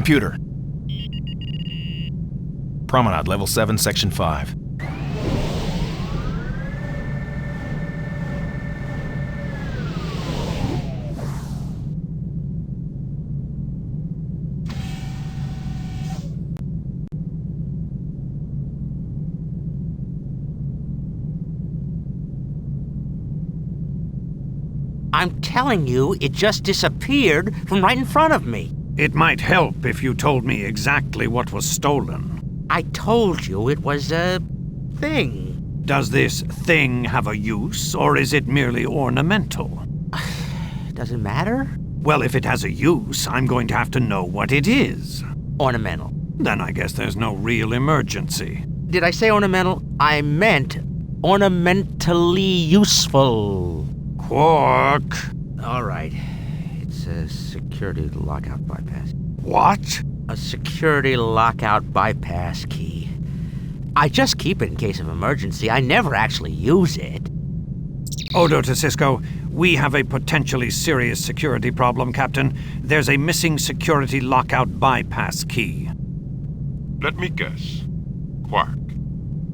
computer. Promenade, level 7, section 5. I'm telling you, it just disappeared from right in front of me. It might help if you told me exactly what was stolen. I told you it was a thing. Does this thing have a use, or is it merely ornamental? Does it matter? Well, if it has a use, I'm going to have to know what it is. Ornamental. Then I guess there's no real emergency. Did I say ornamental? I meant ornamentally useful. Quark! All right. It's a security lockout bypass. What? A security lockout bypass key. I just keep it in case of emergency. I never actually use it. Odo to Cisco, we have a potentially serious security problem, Captain. There's a missing security lockout bypass key. Let me guess. Quark.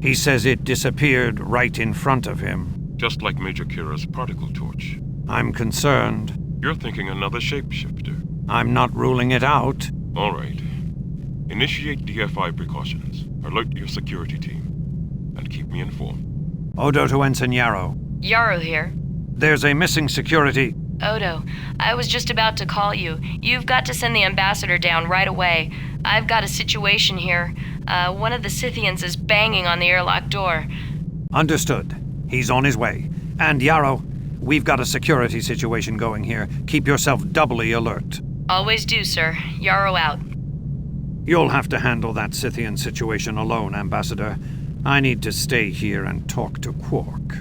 He says it disappeared right in front of him. Just like Major Kira's particle torch. I'm concerned. You're thinking another shapeshifter. I'm not ruling it out. All right. Initiate DFI precautions. Alert your security team. And keep me informed. Odo to Ensign Yarrow. Yarrow here. There's a missing security. Odo, I was just about to call you. You've got to send the ambassador down right away. I've got a situation here. One of the Scythians is banging on the airlock door. Understood. He's on his way. And Yarrow, we've got a security situation going here. Keep yourself doubly alert. Always do, sir. Yarrow out. You'll have to handle that Scythian situation alone, Ambassador. I need to stay here and talk to Quark.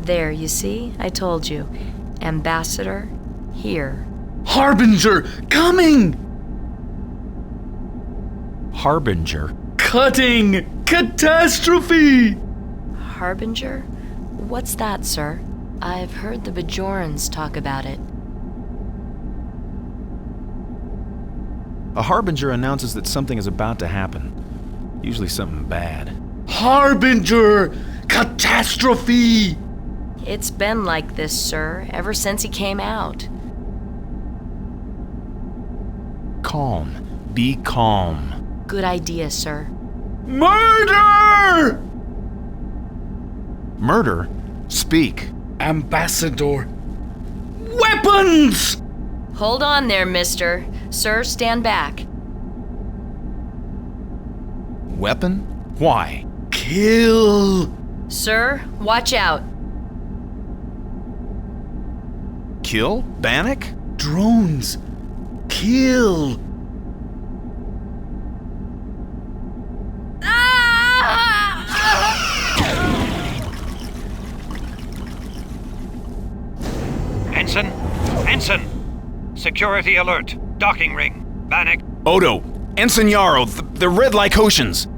There, you see? I told you. Ambassador, here. Harbinger, coming! Harbinger? Cutting! Catastrophe! Harbinger? What's that, sir? I've heard the Bajorans talk about it. A harbinger announces that something is about to happen. Usually something bad. Harbinger! Catastrophe! It's been like this, sir, ever since he came out. Calm. Be calm. Good idea, sir. Murder! Murder? Speak. Ambassador. Weapons! Hold on there, mister. Sir, stand back. Weapon? Why? Kill! Sir, watch out. Kill? Bannock? Drones. Kill! Ensign! Ensign! Security alert. Docking ring. Bannock. Odo! Ensign Yarrow! The red Lykotians!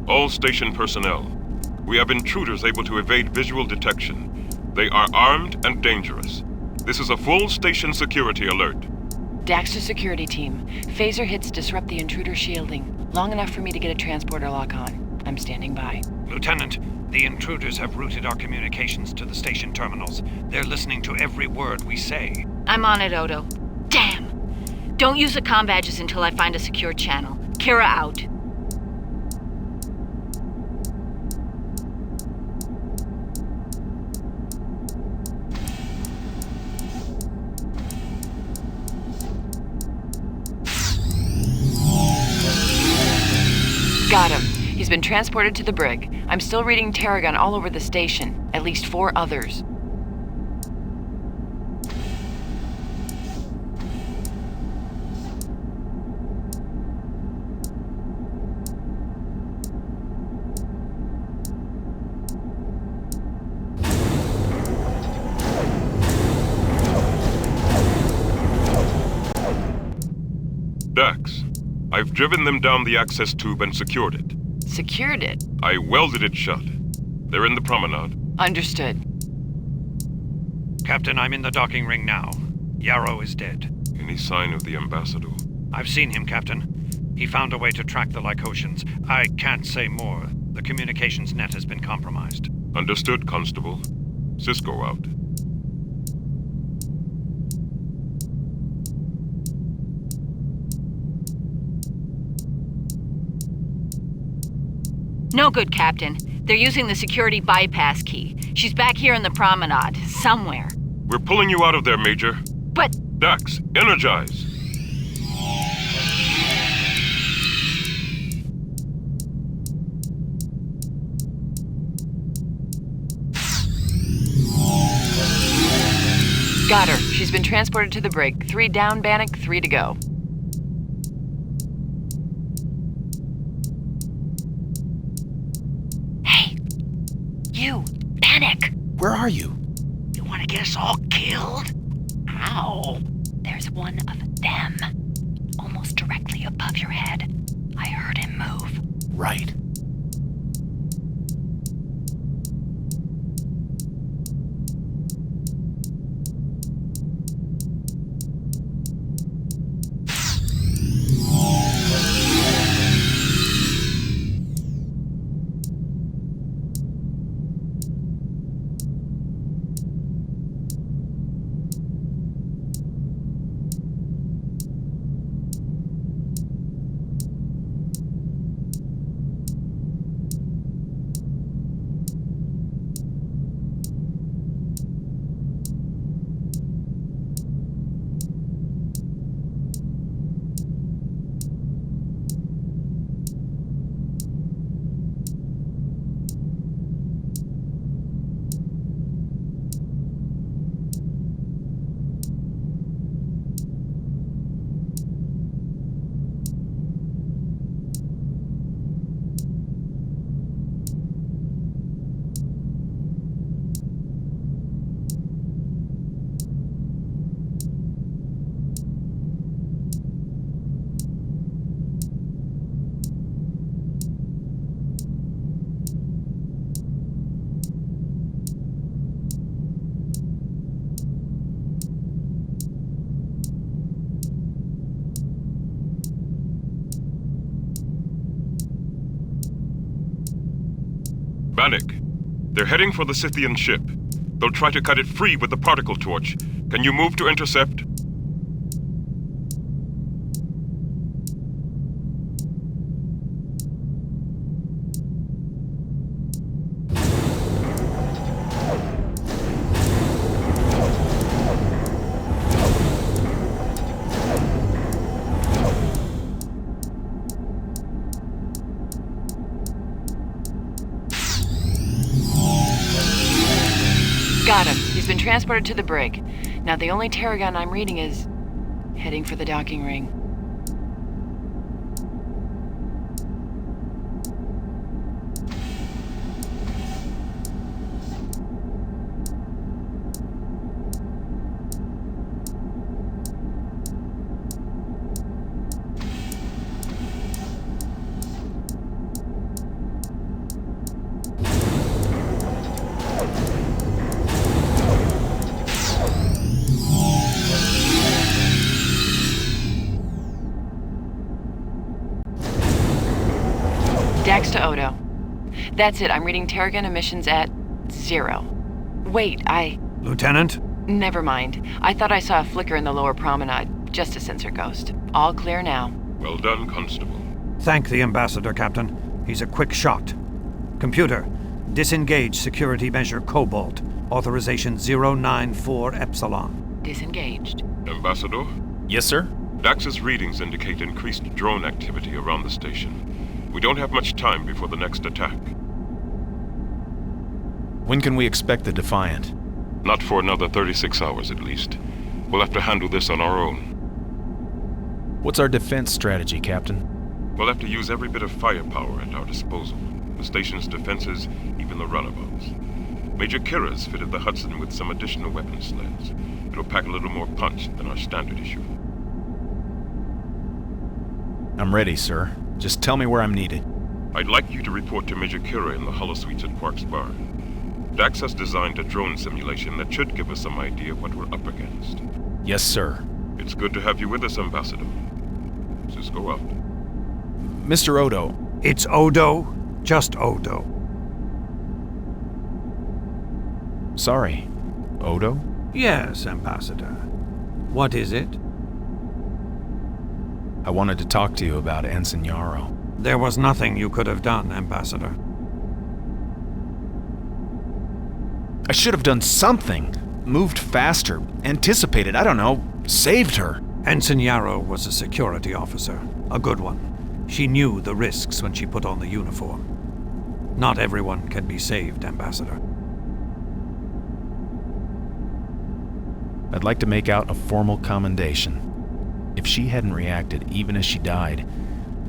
All station personnel. We have intruders able to evade visual detection. They are armed and dangerous. This is a full station security alert. Daxter security team. Phaser hits disrupt the intruder shielding. Long enough for me to get a transporter lock on. I'm standing by. Lieutenant, the intruders have routed our communications to the station terminals. They're listening to every word we say. I'm on it, Odo. Damn! Don't use the comm badges until I find a secure channel. Kira out. Got him. He's been transported to the brig. I'm still reading Tarragon all over the station. At least 4 others. Dax, I've driven them down the access tube and secured it. Secured it. I welded it shut. They're in the promenade. Understood. Captain, I'm in the docking ring now. Yarrow is dead. Any sign of the ambassador? I've seen him, Captain. He found a way to track the Lykotians. I can't say more. The communications net has been compromised. Understood, Constable. Cisco out. No good, Captain. They're using the security bypass key. She's back here in the promenade, somewhere. We're pulling you out of there, Major. But Dax, energize! Got her. She's been transported to the brig. 3 down, Bannock, 3 to go. hey, you, Panic! Where are you? You want to get us all killed? Ow! There's one of them, almost directly above your head. I heard him move. Right. Bannock, they're heading for the Scythian ship. They'll try to cut it free with the particle torch. Can you move to intercept? Got him. He's been transported to the brig. Now the only Tarragon I'm reading is heading for the docking ring. next to Odo. That's it, I'm reading Terrigan emissions at 0. Wait, Lieutenant? Never mind. I thought I saw a flicker in the lower promenade. Just a sensor ghost. All clear now. Well done, Constable. Thank the Ambassador, Captain. He's a quick shot. Computer, disengage security measure Cobalt. Authorization 094 Epsilon. Disengaged. Ambassador, Yes, sir? Dax's readings indicate increased drone activity around the station. We don't have much time before the next attack. When can we expect the Defiant? Not for another 36 hours at least. We'll have to handle this on our own. What's our defense strategy, Captain? We'll have to use every bit of firepower at our disposal. The station's defenses, even the runabouts. Major Kira's fitted the Hudson with some additional weapon sleds. It'll pack a little more punch than our standard issue. I'm ready, sir. Just tell me where I'm needed. I'd like you to report to Major Kira in the Holosuite at Quark's bar. Dax has designed a drone simulation that should give us some idea of what we're up against. Yes, sir. It's good to have you with us, Ambassador. Cisco out. Mr. Odo, It's Odo, just Odo. sorry. Odo? Yes, Ambassador. What is it? I wanted to talk to you about Ensign Yarrow. There was nothing you could have done, Ambassador. I should have done something. Moved faster. Anticipated, I don't know. Saved her. Ensign Yarrow was a security officer, a good one. She knew the risks when she put on the uniform. Not everyone can be saved, Ambassador. I'd like to make out a formal commendation. If she hadn't reacted, even as she died,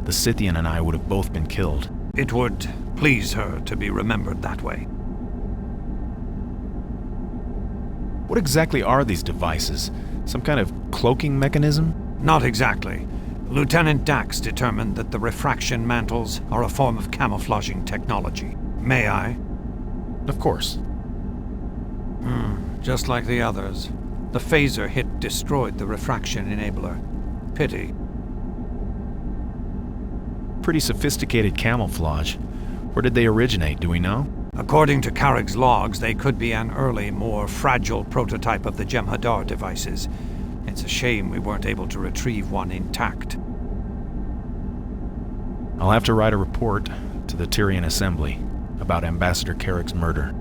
the Scythian and I would have both been killed. It would please her to be remembered that way. What exactly are these devices? Some kind of cloaking mechanism? Not exactly. Lieutenant Dax determined that the refraction mantles are a form of camouflaging technology. May I? Of course. Just like the others. The phaser hit destroyed the refraction enabler. Pity. Pretty sophisticated camouflage. Where did they originate, do we know? According to Carrick's logs, they could be an early, more fragile prototype of the Jem'Hadar devices. It's a shame we weren't able to retrieve one intact. I'll have to write a report to the Tyrian Assembly about Ambassador Carrick's murder.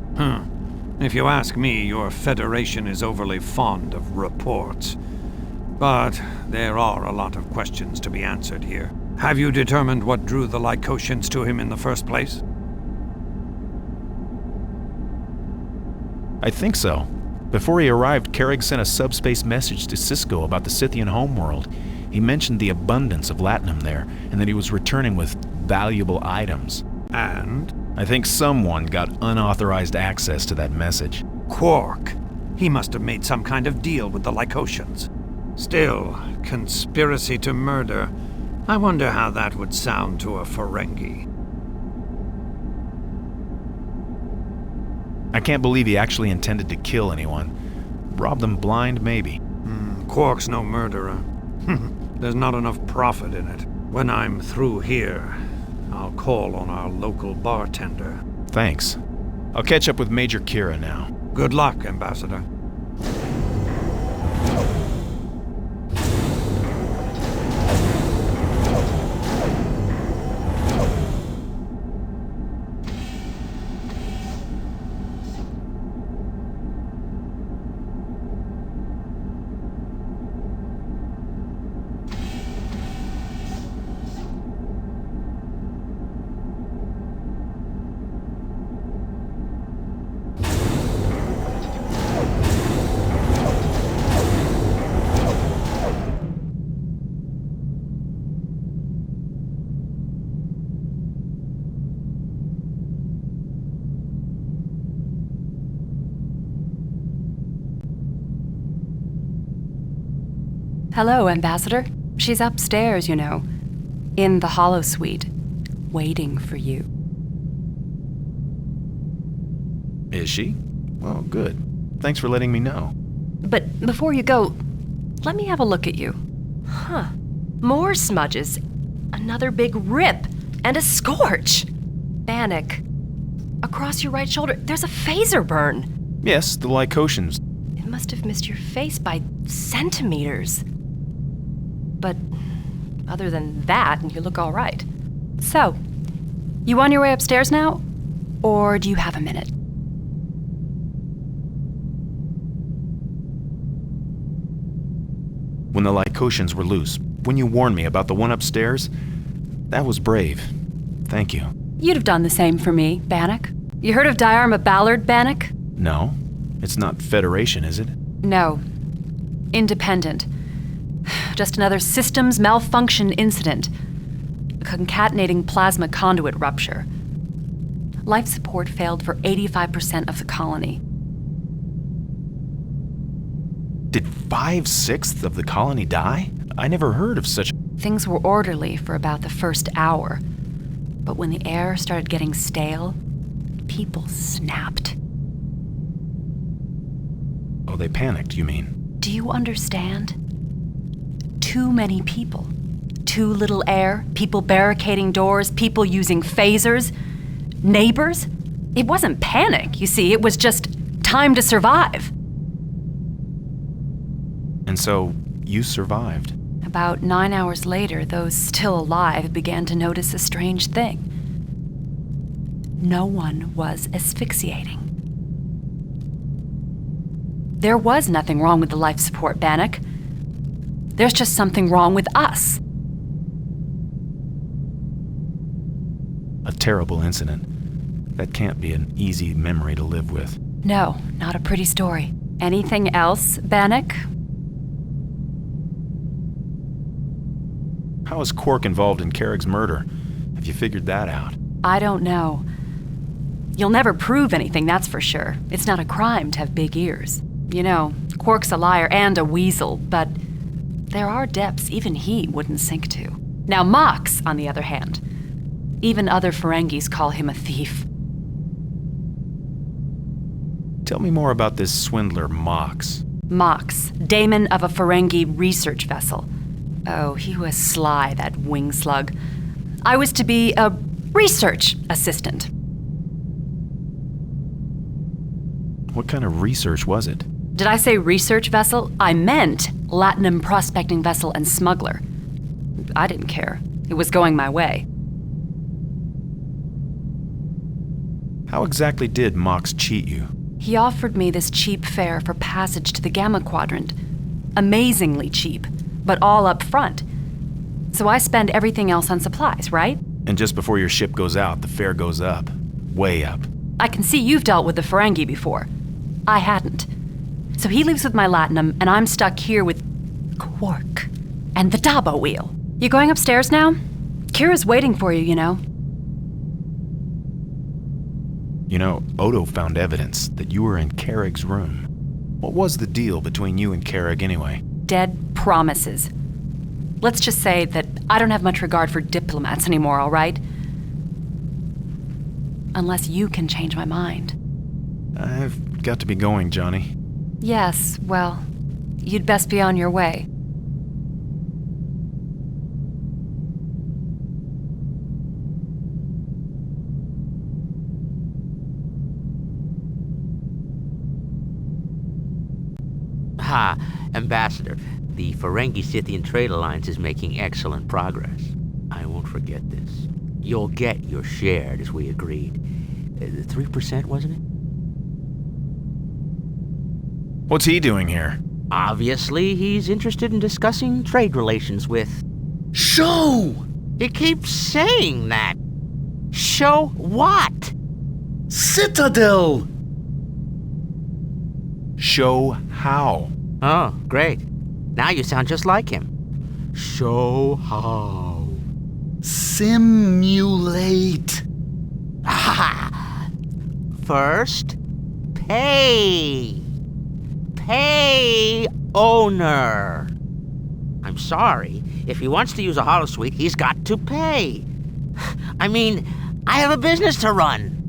If you ask me, your Federation is overly fond of reports. But there are a lot of questions to be answered here. Have you determined what drew the Lykotians to him in the first place? I think so. Before he arrived, Carrick sent a subspace message to Cisco about the Scythian homeworld. He mentioned the abundance of latinum there, and that he was returning with valuable items. And? I think someone got unauthorized access to that message. Quark. He must have made some kind of deal with the Lykotians. Still, conspiracy to murder. I wonder how that would sound to a Ferengi. I can't believe he actually intended to kill anyone. Rob them blind, maybe. Quark's no murderer. There's not enough profit in it. When I'm through here, I'll call on our local bartender. Thanks. I'll catch up with Major Kira now. Good luck, Ambassador. Hello, Ambassador. She's upstairs, you know, in the Holosuite, waiting for you. Is she? Well, good. Thanks for letting me know. But before you go, let me have a look at you. Huh. More smudges. Another big rip. And a scorch. Bannock, across your right shoulder, there's a phaser burn. Yes, the Lykotians. It must have missed your face by centimeters. But other than that, you look all right. So, you on your way upstairs now? Or do you have a minute? When the Lykotians were loose, when you warned me about the one upstairs, that was brave. Thank you. You'd have done the same for me, Bannock. You heard of Diarma Ballard, Bannock? No, it's not Federation, is it? No. Independent. Just another systems malfunction incident. A concatenating plasma conduit rupture. Life support failed for 85% of the colony. Did 5/6 of the colony die? I never heard of such... Things were orderly for about the first hour. But when the air started getting stale, people snapped. Oh, they panicked, you mean? Do you understand? Too many people. Too little air, people barricading doors, people using phasers. Neighbors? It wasn't panic, you see, it was just time to survive. And so, you survived. About 9 hours later, those still alive began to notice a strange thing. No one was asphyxiating. There was nothing wrong with the life support, Bannock. There's just something wrong with us. A terrible incident. That can't be an easy memory to live with. No, not a pretty story. Anything else, Bannock? How is Quark involved in Carrick's murder? Have you figured that out? I don't know. You'll never prove anything, that's for sure. It's not a crime to have big ears. You know, Quark's a liar and a weasel, but there are depths even he wouldn't sink to. Now Mox, on the other hand, even other Ferengis call him a thief. Tell me more about this swindler, Mox. Mox, daemon of a Ferengi research vessel. Oh, he was sly, that wing slug. I was to be a research assistant. What kind of research was it? Did I say research vessel? I meant Latinum prospecting vessel and smuggler. I didn't care. It was going my way. How exactly did Mox cheat you? He offered me this cheap fare for passage to the Gamma Quadrant. Amazingly cheap, but all up front. So I spend everything else on supplies, right? And just before your ship goes out, the fare goes up. Way up. I can see you've dealt with the Ferengi before. I hadn't. So he leaves with my Latinum, and I'm stuck here with Quark and the Dabo wheel. You going upstairs now? Kira's waiting for you, you know. You know, Odo found evidence that you were in Carrick's room. What was the deal between you and Carrick anyway? Dead promises. Let's just say that I don't have much regard for diplomats anymore, all right? Unless you can change my mind. I've got to be going, Johnny. Yes, well, you'd best be on your way. Ha, Ambassador, the Ferengi-Scythian Trade Alliance is making excellent progress. I won't forget this. You'll get your share, as we agreed. 3%, wasn't it? What's he doing here? Obviously, he's interested in discussing trade relations with... Show! You keep saying that. Show what? Citadel! Show how? Oh, great. Now you sound just like him. Show how. Simulate. First, pay. Pay owner. I'm sorry. If he wants to use a holosuite, he's got to pay. I mean, I have a business to run.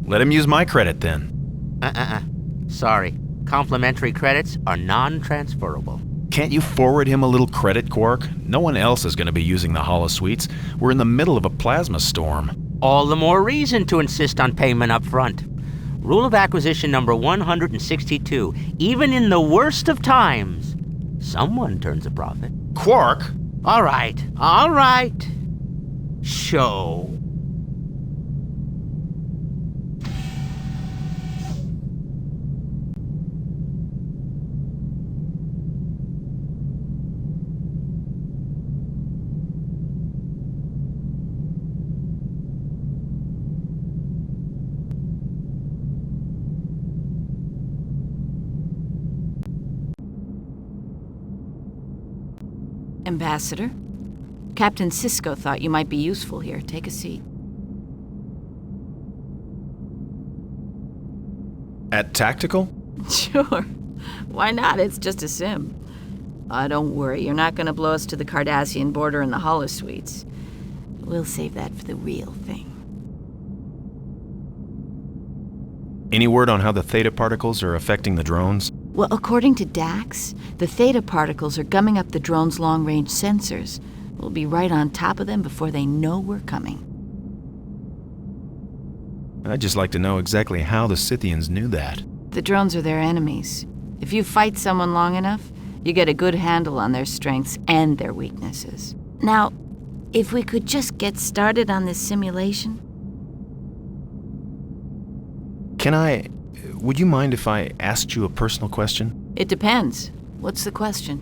Let him use my credit then. Sorry. Complimentary credits are non-transferable. Can't you forward him a little credit, Quark? No one else is going to be using the Holosuites. We're in the middle of a plasma storm. All the more reason to insist on payment up front. Rule of acquisition number 162. Even in the worst of times, someone turns a profit. Quark? All right. Show. Ambassador, Captain Sisko thought you might be useful here. Take a seat. At Tactical? Sure. Why not? It's just a sim. Don't worry, you're not going to blow us to the Cardassian border in the Holosuites. We'll save that for the real thing. Any word on how the theta particles are affecting the drones? Well, according to Dax, the theta particles are gumming up the drone's long-range sensors. We'll be right on top of them before they know we're coming. I'd just like to know exactly how the Scythians knew that. The drones are their enemies. If you fight someone long enough, you get a good handle on their strengths and their weaknesses. Now, if we could just get started on this simulation? Would you mind if I asked you a personal question? It depends. What's the question?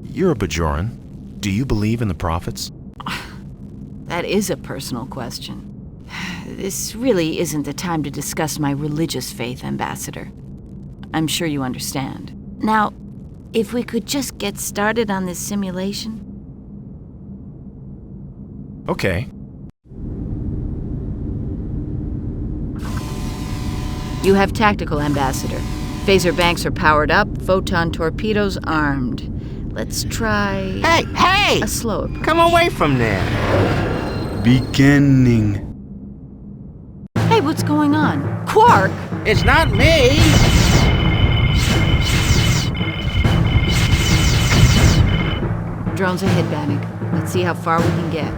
You're a Bajoran. Do you believe in the prophets? That is a personal question. This really isn't the time to discuss my religious faith, Ambassador. I'm sure you understand. Now, if we could just get started on this simulation? Okay. You have tactical, Ambassador. Phaser banks are powered up, photon torpedoes armed. Let's try... Hey! A slow approach. Come away from there. Beginning. Hey, what's going on? Quark! It's not me! Drones ahead, Bannock. Let's see how far we can get.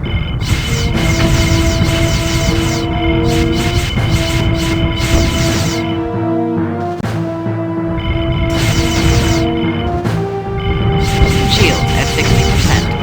Shield at 60%.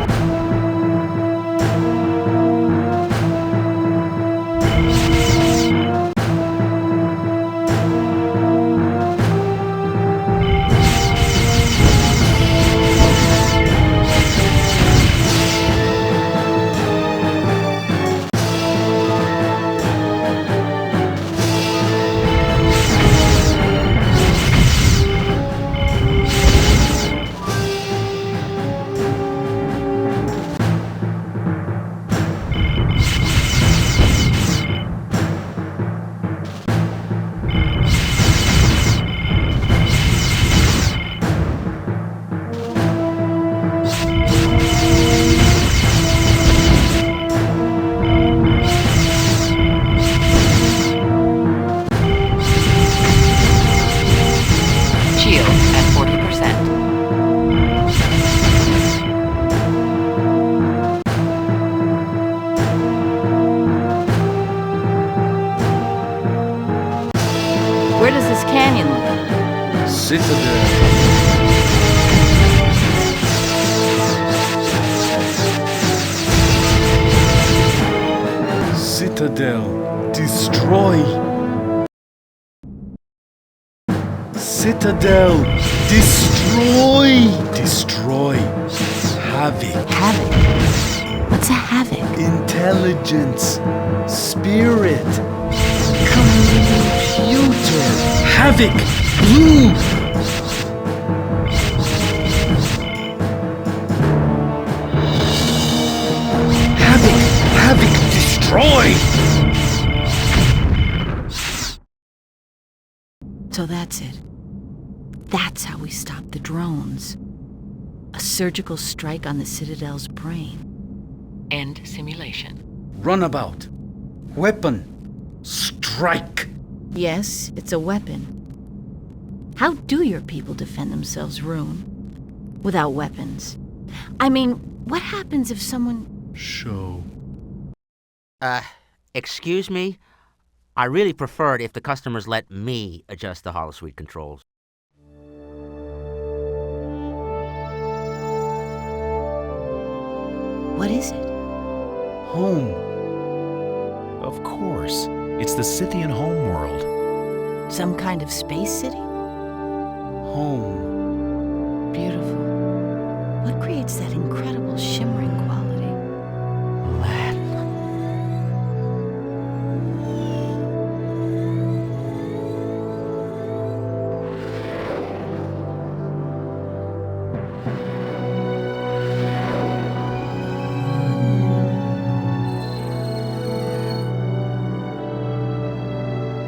Where does this canyon lead? Citadel. Citadel. Destroy. Citadel. Destroy. Destroy. Havoc. Havoc? What's a havoc? Intelligence. Spirit. Computer. Havoc. Blue. Havoc. Havoc. Destroy. So that's it. That's how we stop the drones. A surgical strike on the Citadel's brain. End simulation. Runabout. Weapon. Strike. Yes, it's a weapon. How do your people defend themselves, Rune? Without weapons? I mean, what happens if someone... Show. Excuse me? I really prefer it if the customers let me adjust the Holosuite controls. What is it? Home. Of course. It's the Scythian homeworld. Some kind of space city? Home. Beautiful. What creates that incredible shimmering quality? Latin.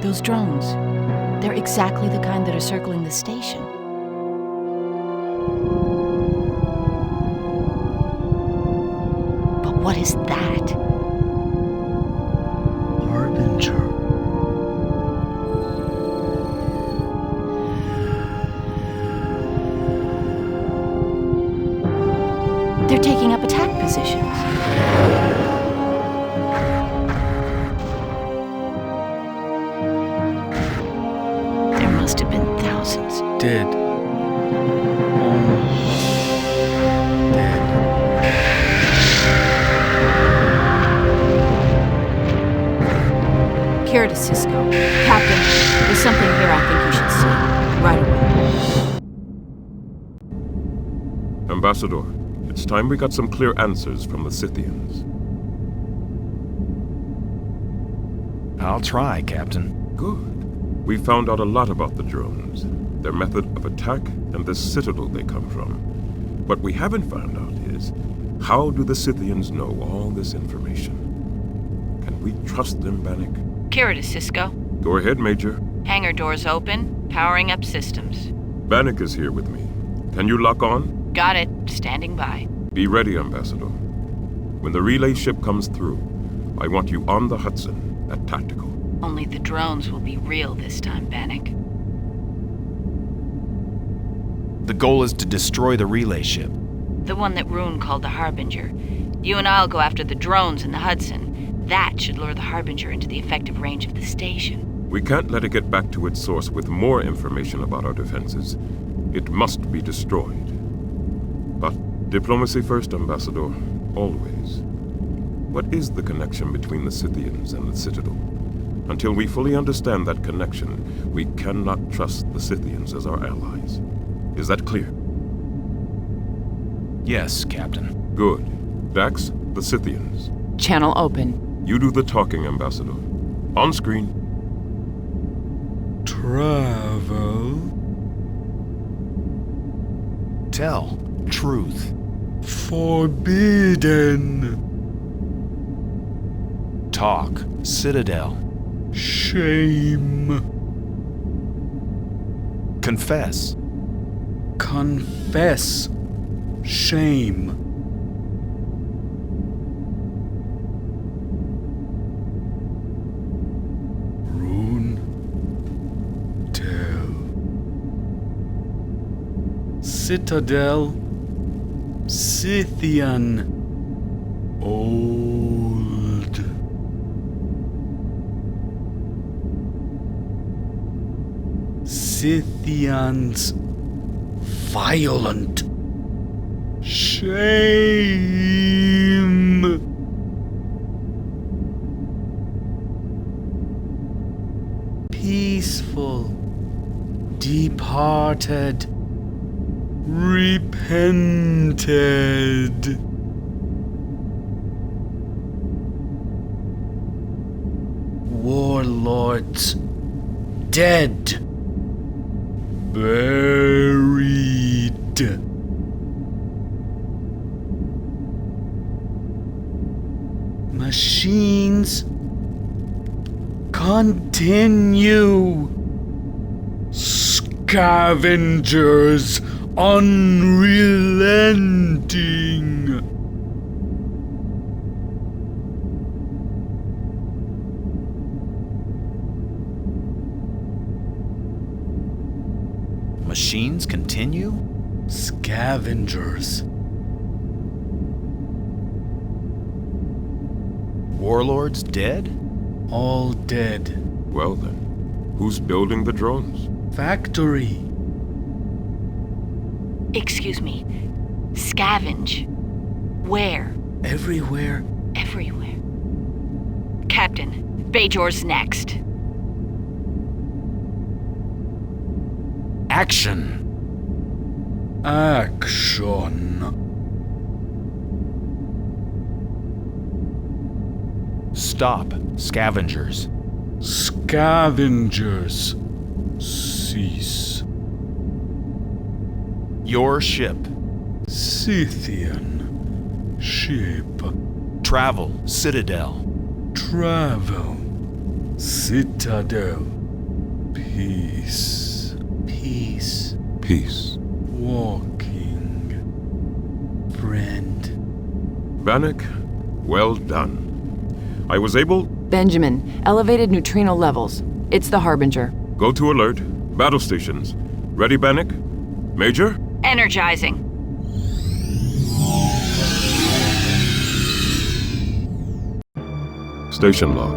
Those drones, they're exactly the kind that are circling the station. But what is that? Harbinger. They're taking up attack positions. There must have been thousands. Dead. Dead. Kira to Cisco. Captain, there's something here I think you should see. Right away. Ambassador, it's time we got some clear answers from the Scythians. I'll try, Captain. Good. We found out a lot about the drones, their method of attack, and the citadel they come from. What we haven't found out is, how do the Scythians know all this information? Can we trust them, Bannock? Kira to Cisco. Go ahead, Major. Hangar doors open. Powering up systems. Bannock is here with me. Can you lock on? Got it. Standing by. Be ready, Ambassador. When the relay ship comes through, I want you on the Hudson at tactical. Only the drones will be real this time, Bannock. The goal is to destroy the relay ship. The one that Rune called the Harbinger. You and I'll go after the drones in the Hudson. That should lure the Harbinger into the effective range of the station. We can't let it get back to its source with more information about our defenses. It must be destroyed. But diplomacy first, Ambassador. Always. What is the connection between the Scythians and the Citadel? Until we fully understand that connection, we cannot trust the Scythians as our allies. Is that clear? Yes, Captain. Good. Dax, the Scythians. Channel open. You do the talking, Ambassador. On screen. Travel. Tell. Truth. Forbidden. Talk. Citadel. Shame. Confess. Confess. Shame. Rune. Tell. Citadel. Scythian. Old. Scythians. Violent. Shame. Peaceful. Departed. Repented. Warlords. Dead. Buried. Machines. Continue. Scavengers unrelenting. Machines continue? Scavengers. Warlords dead? All dead. Well then, who's building the drones? Factory. Excuse me. Scavenge. Where? Everywhere. Everywhere. Captain, Bajor's next. Action! Action. Stop, scavengers. Scavengers. Cease. Your ship. Scythian. Ship. Travel, Citadel. Travel. Citadel. Peace. Peace. Peace. Walking. Friend. Bannock, well done. I was able... Benjamin, elevated neutrino levels. It's the Harbinger. Go to alert. Battle stations. Ready, Bannock? Major? Energizing. Station log.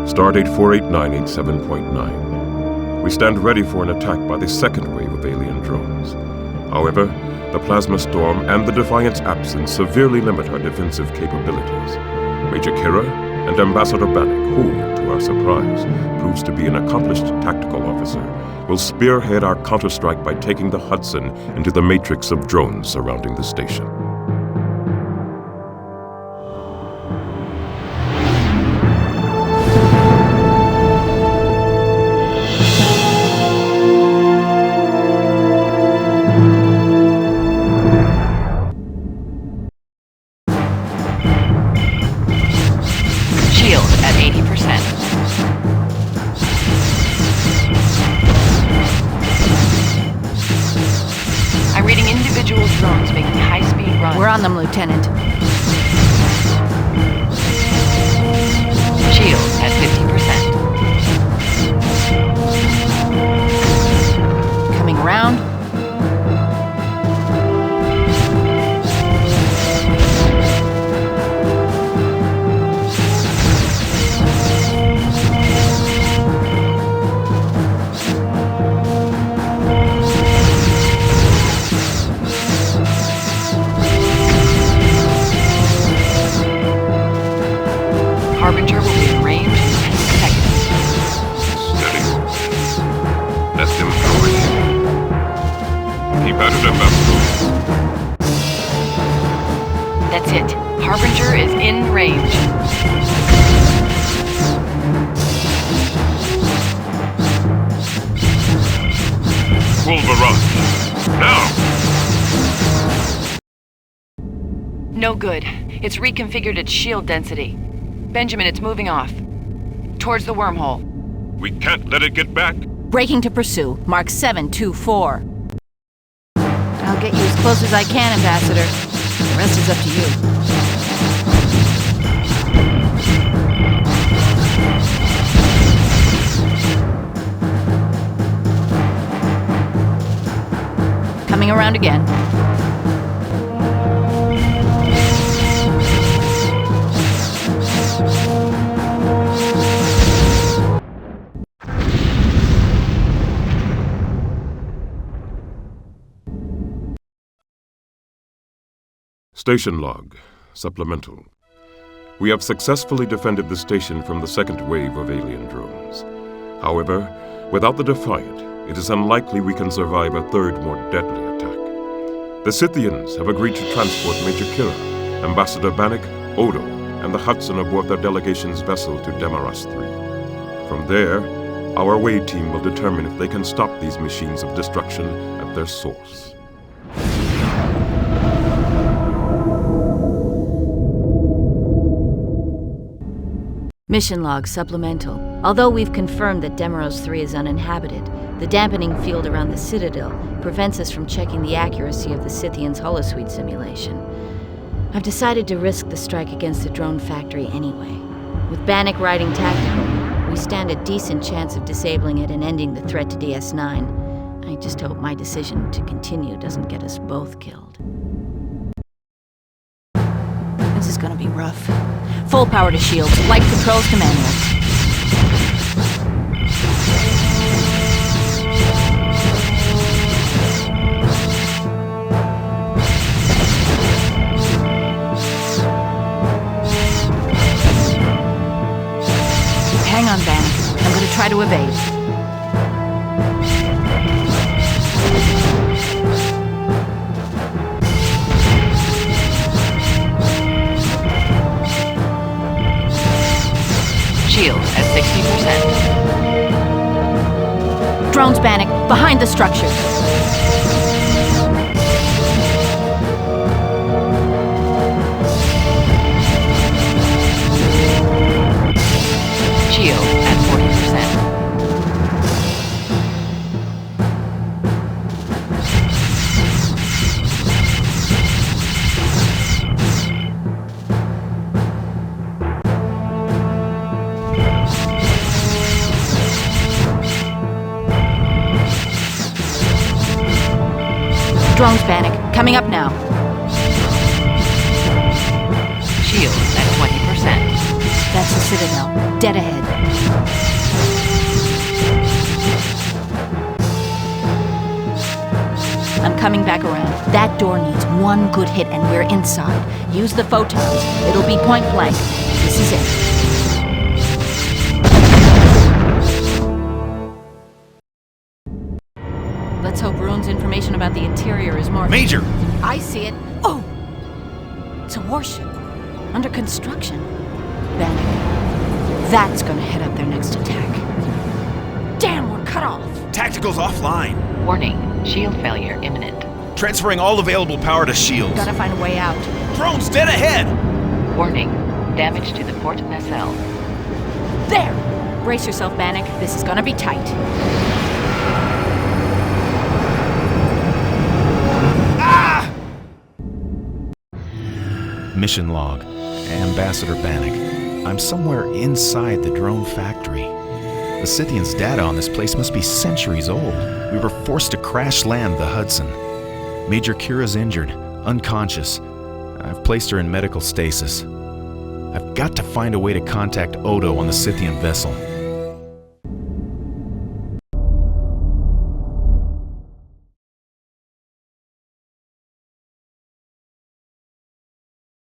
Stardate 48987.9. We stand ready for an attack by the second wave of alien drones. However, the plasma storm and the Defiant's absence severely limit our defensive capabilities. Major Kira and Ambassador Bannock, who, to our surprise, proves to be an accomplished tactical officer, will spearhead our counterstrike by taking the Hudson into the matrix of drones surrounding the station. Shield at 80%. I'm reading individual drones making high-speed runs. We're on them, Lieutenant. Shield at 50%. Coming around. Harbinger will be in range in 10 seconds. Steady. Let them go in. Keep at it, Ambassador. That's it. Harbinger is in range. Full barrage. Now! No good. It's reconfigured its shield density. Benjamin, it's moving off. Towards the wormhole. We can't let it get back. Braking to pursue. Mark 724. I'll get you as close as I can, Ambassador. The rest is up to you. Coming around again. Station log. Supplemental. We have successfully defended the station from the second wave of alien drones. However, without the Defiant, it is unlikely we can survive a third, more deadly attack. The Scythians have agreed to transport Major Kira, Ambassador Bannock, Odo, and the Hudson aboard their delegation's vessel to Demaras 3. From there, our Wade team will determine if they can stop these machines of destruction at their source. Mission log supplemental. Although we've confirmed that Demaros 3 is uninhabited, the dampening field around the Citadel prevents us from checking the accuracy of the Scythian's Holosuite simulation. I've decided to risk the strike against the drone factory anyway. With Bannock riding tactical, we stand a decent chance of disabling it and ending the threat to DS9. I Just hope my decision to continue doesn't get us both killed. This is gonna be rough. Full power to shields, flight controls to manual. Hang on, Bannock. I'm gonna try to evade. Shield at 60%. Drones, Bannock, behind the structure. Shield at 40%. Drones, Bannock, coming up now. Shield at 20%. That's the Citadel, dead ahead. I'm coming back around. That door needs one good hit and we're inside. Use the photons. It'll be point blank. This is it. Let's hope Rune's information about the interior is more... Major! I see it. Oh! It's a warship. Under construction. Bannock. That's gonna head up their next attack. Damn, we're cut off! Tactical's offline. Warning, shield failure imminent. Transferring all available power to shields. Gotta find a way out. Drones dead ahead! Warning, damage to the port nacelle. There! Brace yourself, Bannock. This is gonna be tight. Mission log. Ambassador Bannock. I'm somewhere inside the drone factory. The Scythians' data on this place must be centuries old. We were forced to crash land the Hudson. Major Kira's injured, unconscious. I've placed her in medical stasis. I've got to find a way to contact Odo on the Scythian vessel.